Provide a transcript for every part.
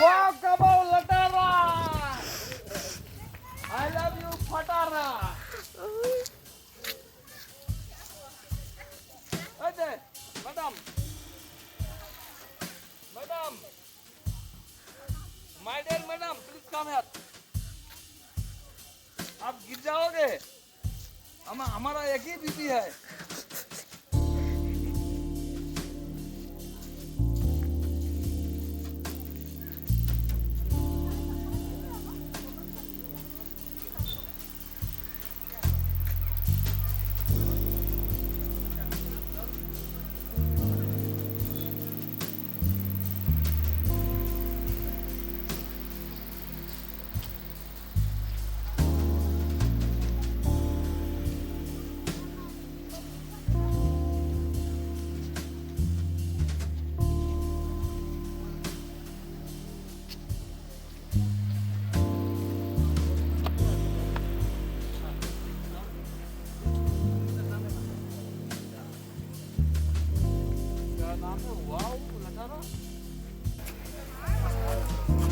Walkable Latara! I love you, Patara! Hey there, madam! Madam! My dear madam, please come here. आप गिर जाओगे हमारा एक ही BP है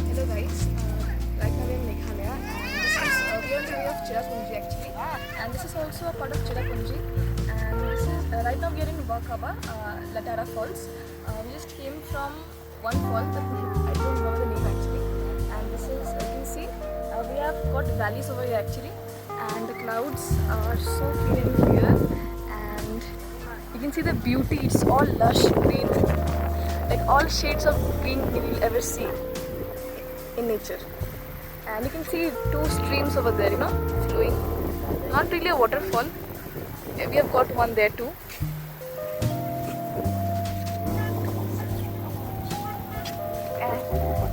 Hello guys, right now we are in Meghalaya and this is we are on the way of Cherrapunji actually, and this is also a part of Cherrapunji, and this is right now we are in Wakaba, Latara Falls. We just came from one fall, but I don't know the name actually, and this is you can see we have got valleys over here actually, and the clouds are so clear and clear, and you can see the beauty. It's all lush green, like all shades of green you will ever see in nature. And you can see two streams over there, you know, flowing. Not really a waterfall. We have got one there too.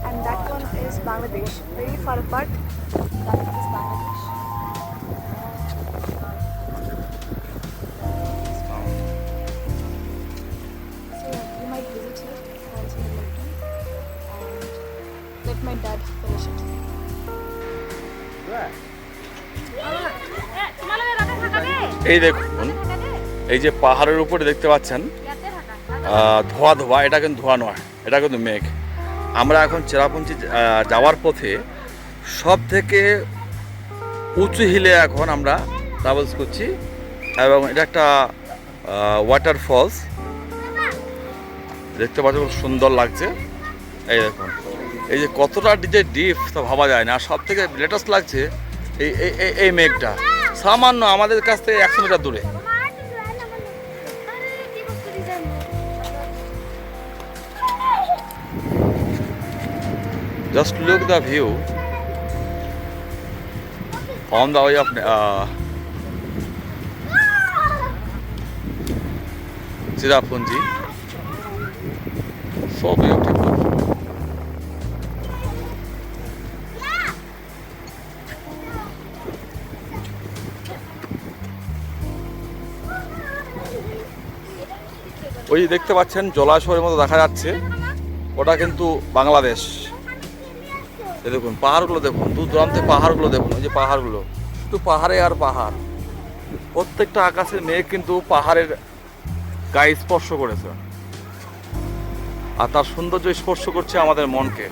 And that one is Bangladesh. Very far apart. That one is Bangladesh. So yeah, you might visit here once in a lifetime. And let my dad finish it. এই দেখুন এই যে পাহাড়ের উপরে দেখতে পাচ্ছেন ধোয়া ধোয়া, এটা কিন্তু ধোয়া নয়, এটা কিন্তু মেঘ। আমরা এখন চেরাপুঞ্জি যাওয়ার পথে সব থেকে উঁচু হিলে এখন আমরা ট্রাভেলস করছি, এবং এটা একটা ওয়াটার ফলস দেখতে পাচ্ছি, খুব সুন্দর লাগছে। এই দেখুন এই যে কতটা যে ডিপ তা ভাবা যায় না। আর সব থেকে লেটেস্ট লাগছে এই এই মেঘটা সামান্য আমাদের কাছ থেকে 100 মিটার দূরে। Just look the view on the way of Cherrapunji. So beautiful. ওই দেখতে পাচ্ছেন জলাশয়ের মতো দেখা যাচ্ছে, ওটা কিন্তু বাংলাদেশ। এই দেখুন পাহাড়গুলো দেখুন, দূর দূরান্তে পাহাড়গুলো দেখুন, ওই যে পাহাড়গুলো, শুধু পাহাড়ে আর পাহাড়। প্রত্যেকটা আকাশের মেঘ কিন্তু পাহাড়ের গায়ে স্পর্শ করেছে, আর তার সৌন্দর্য স্পর্শ করছে আমাদের মনকে।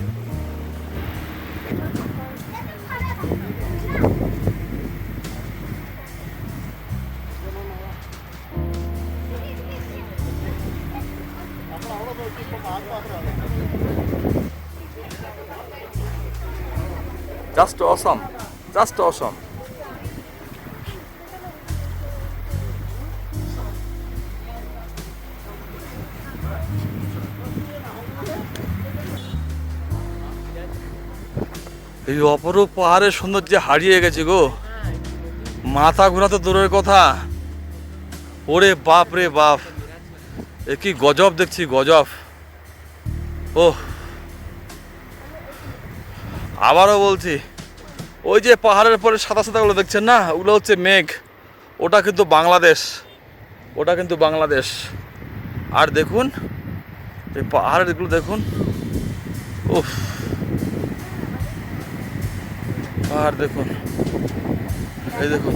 Just awesome, just awesome. এই অপরূপ পাহাড়ের সৌন্দর্যে হারিয়ে গেছে গো, মাথা ঘোরা তো দূরের কথা। ওরে বাপ রে বাপ, এ কি গজব দেখছি, গজব। ওহ, আবারও বলছি, ওই যে পাহাড়ের পরে সাদা সাদাগুলো দেখছেন না, ওগুলো হচ্ছে মেঘ, ওটা কিন্তু বাংলাদেশ, ওটা কিন্তু বাংলাদেশ। আর দেখুন এই পাহাড়গুলো দেখুন, উফ, পাহাড় দেখুন, এই দেখুন,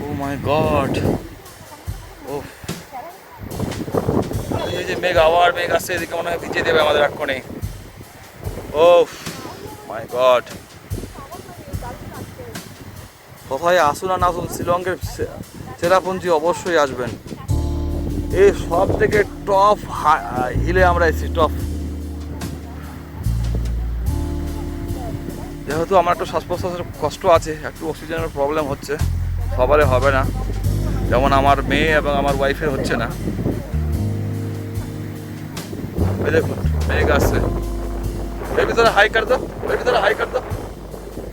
ও মাই গড। উফ, এই যে মেঘ, আবার মেঘ আসছে, এদিকে মনে হয় ভিজিয়ে দেবে আমাদের এক্ষণে। ও মাই গড, কোথায় আসুন আর না আসুন, শিলংয়ের চেরাপুঞ্জি অবশ্যই আসবেন। এই সব থেকে টপ হিলে আমরা এসেছি, টপ। যেহেতু আমার একটু শ্বাস প্রশ্বাসের কষ্ট আছে, একটু অক্সিজেনের প্রবলেম হচ্ছে, সবারই হবে না, যেমন আমার মেয়ে এবং আমার ওয়াইফের হচ্ছে না। ওই দেখুন মেঘ আসছে। বেবি তোরা হাই কর দো, বেবি তোরা হাই কর দো,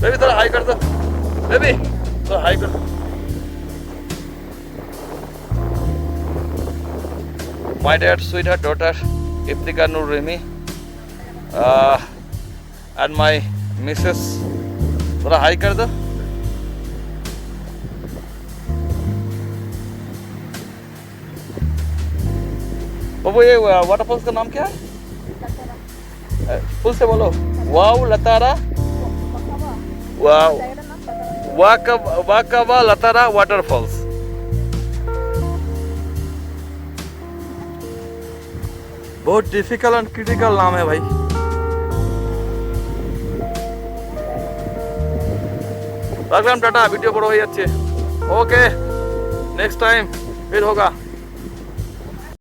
বেবি তোরা হাই কর দো, বেবি তোরা হাই কর। My dad, sweetheart daughter, Iftika Nur Remy, and my missus. थोड़ा हाई कर दो। बाबू ये वाटरफॉल्स का नाम क्या है? फुल से बोलो। वाव लतारा, वाव वाकवा लतारा वाटरफॉल्स। बहुत डिफिकल्ट एंड क्रिटिकल नाम है भाई। রাখলাম, টাটা, ভিডিও বড় হয়ে যাচ্ছে। ওকে, নেক্সট টাইম ফির হোগা।